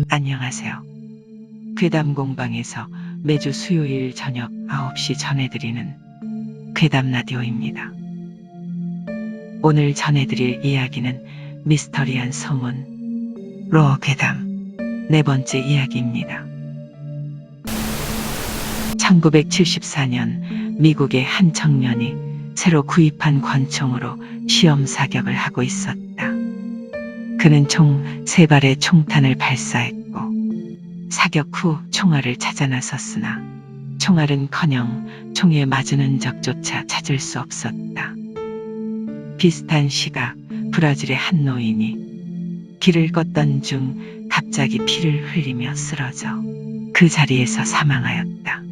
안녕하세요. 괴담 공방에서 매주 수요일 저녁 9시 전해드리는 괴담 라디오입니다. 오늘 전해드릴 이야기는 미스터리한 소문, 로어 괴담 네 번째 이야기입니다. 1974년 미국의 한 청년이 새로 구입한 권총으로 시험 사격을 하고 있었다. 그는 총 3발의 총탄을 발사했고 사격 후 총알을 찾아 나섰으나 총알은커녕 총에 맞은 흔적조차 찾을 수 없었다. 비슷한 시각 브라질의 한 노인이 길을 걷던 중 갑자기 피를 흘리며 쓰러져 그 자리에서 사망하였다.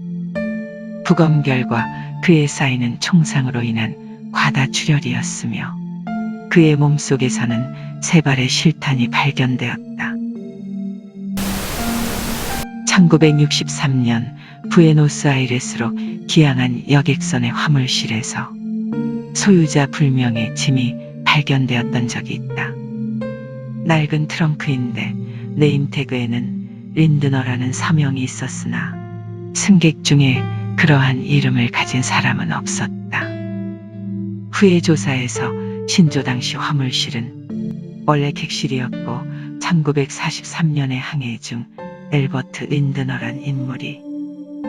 부검 결과 그에 쌓이는 총상으로 인한 과다출혈이었으며 그의 몸속에서는 3발의 실탄이 발견되었다. 1963년 부에노스아이레스로 기항한 여객선의 화물실에서 소유자 불명의 짐이 발견되었던 적이 있다. 낡은 트렁크인데 네임태그에는 린드너라는 서명이 있었으나 승객 중에 그러한 이름을 가진 사람은 없었다. 후에 조사에서 신조 당시 화물실은 원래 객실이었고 1943년에 항해 중 엘버트 린드너란 인물이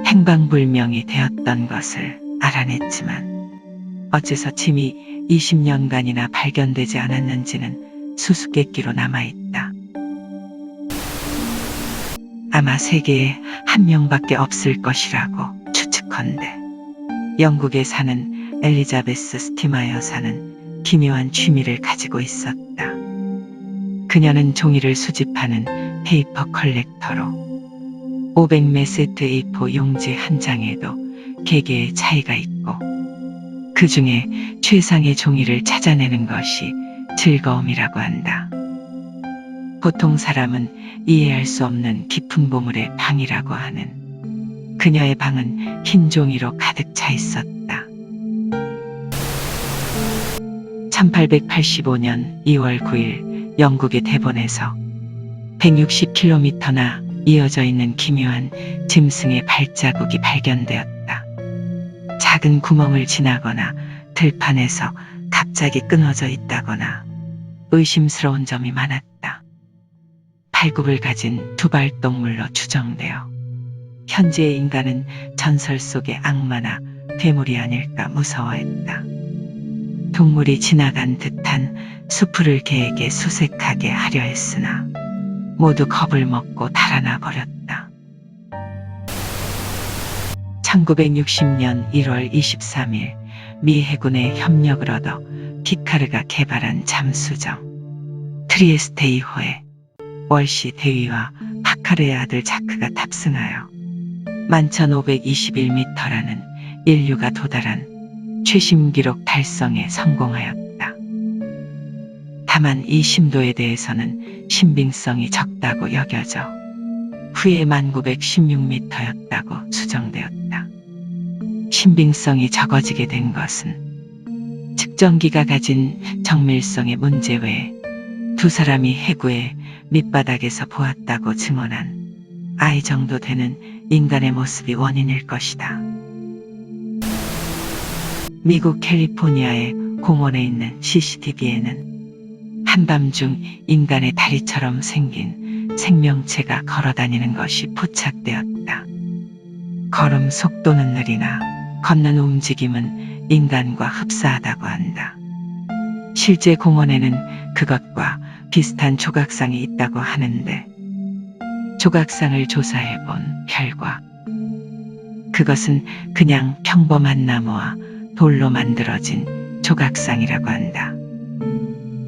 행방불명이 되었던 것을 알아냈지만 어째서 짐이 20년간이나 발견되지 않았는지는 수수께끼로 남아있다. 아마 세계에 한 명밖에 없을 것이라고 추측컨대 영국에 사는 엘리자베스 스티마 여사는 기묘한 취미를 가지고 있었다. 그녀는 종이를 수집하는 페이퍼 컬렉터로 500매 세트 A4 용지 한 장에도 개개의 차이가 있고 그 중에 최상의 종이를 찾아내는 것이 즐거움이라고 한다. 보통 사람은 이해할 수 없는 깊은 보물의 방이라고 하는 그녀의 방은 흰 종이로 가득 차 있었다. 1885년 2월 9일 영국의 대본에서 160km나 이어져 있는 기묘한 짐승의 발자국이 발견되었다. 작은 구멍을 지나거나 들판에서 갑자기 끊어져 있다거나 의심스러운 점이 많았다. 발굽을 가진 두발동물로 추정되어 현재의 인간은 전설 속의 악마나 괴물이 아닐까 무서워했다. 동물이 지나간 듯한 수풀을 개에게 수색하게 하려 했으나 모두 겁을 먹고 달아나 버렸다. 1960년 1월 23일 미 해군의 협력을 얻어 피카르가 개발한 잠수정 트리에스테 2호에 월시 대위와 파카르의 아들 자크가 탑승하여 11,521m라는 인류가 도달한 최심 기록 달성에 성공하였다. 다만 이 심도에 대해서는 신빙성이 적다고 여겨져 후에 1916m였다고 수정되었다. 신빙성이 적어지게 된 것은 측정기가 가진 정밀성의 문제 외에 두 사람이 해구의 밑바닥에서 보았다고 증언한 아이 정도 되는 인간의 모습이 원인일 것이다. 미국 캘리포니아의 공원에 있는 CCTV에는 한밤중 인간의 다리처럼 생긴 생명체가 걸어다니는 것이 포착되었다. 걸음 속도는 느리나 걷는 움직임은 인간과 흡사하다고 한다. 실제 공원에는 그것과 비슷한 조각상이 있다고 하는데 조각상을 조사해본 결과 그것은 그냥 평범한 나무와 돌로 만들어진 조각상이라고 한다.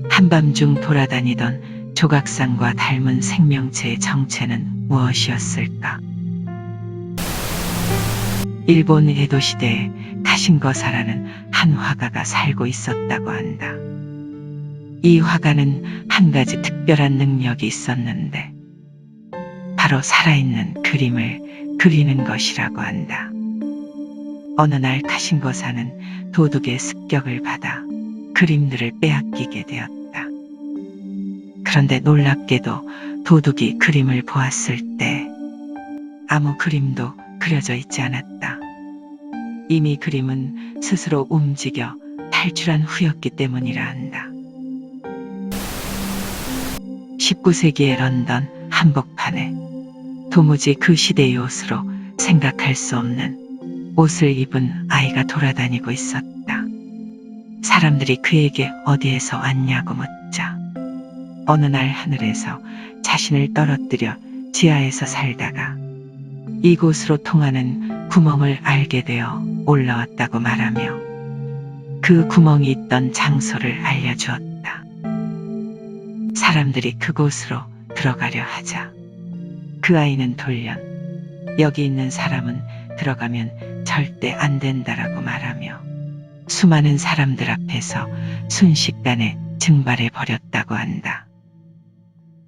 한밤중 돌아다니던 조각상과 닮은 생명체의 정체는 무엇이었을까? 일본 에도 시대에 가신거사라는 한 화가가 살고 있었다고 한다. 이 화가는 한 가지 특별한 능력이 있었는데 바로 살아있는 그림을 그리는 것이라고 한다. 어느 날 가신거사는 도둑의 습격을 받아 그림들을 빼앗기게 되었다. 그런데 놀랍게도 도둑이 그림을 보았을 때 아무 그림도 그려져 있지 않았다. 이미 그림은 스스로 움직여 탈출한 후였기 때문이라 한다. 19세기의 런던 한복판에 도무지 그 시대의 옷으로 생각할 수 없는 옷을 입은 아이가 돌아다니고 있었다. 사람들이 그에게 어디에서 왔냐고 묻자 어느 날 하늘에서 자신을 떨어뜨려 지하에서 살다가 이곳으로 통하는 구멍을 알게 되어 올라왔다고 말하며 그 구멍이 있던 장소를 알려주었다. 사람들이 그곳으로 들어가려 하자 그 아이는 돌연 여기 있는 사람은 들어가면 절대 안 된다라고 말하며 수많은 사람들 앞에서 순식간에 증발해 버렸다고 한다.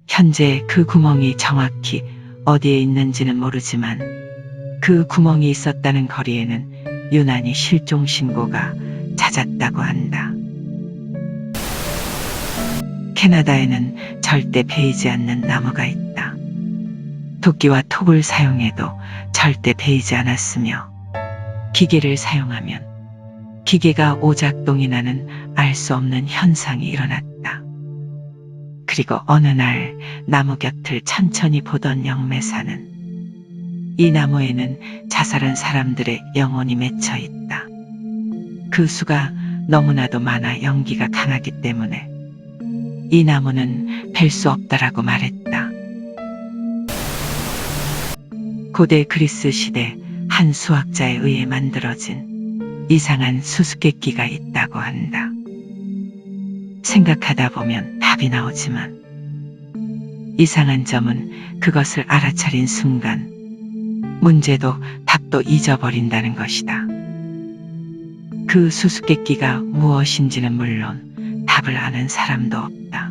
현재 그 구멍이 정확히 어디에 있는지는 모르지만 그 구멍이 있었다는 거리에는 유난히 실종 신고가 잦았다고 한다. 캐나다에는 절대 베이지 않는 나무가 있다. 도끼와 톱을 사용해도 절대 베이지 않았으며 기계를 사용하면 기계가 오작동이 나는 알 수 없는 현상이 일어났다. 그리고 어느 날 나무 곁을 천천히 보던 영매사는 이 나무에는 자살한 사람들의 영혼이 맺혀 있다. 그 수가 너무나도 많아 연기가 강하기 때문에 이 나무는 벨 수 없다라고 말했다. 고대 그리스 시대 한 수학자에 의해 만들어진 이상한 수수께끼가 있다고 한다. 생각하다 보면 답이 나오지만 이상한 점은 그것을 알아차린 순간 문제도 답도 잊어버린다는 것이다. 그 수수께끼가 무엇인지는 물론 답을 아는 사람도 없다.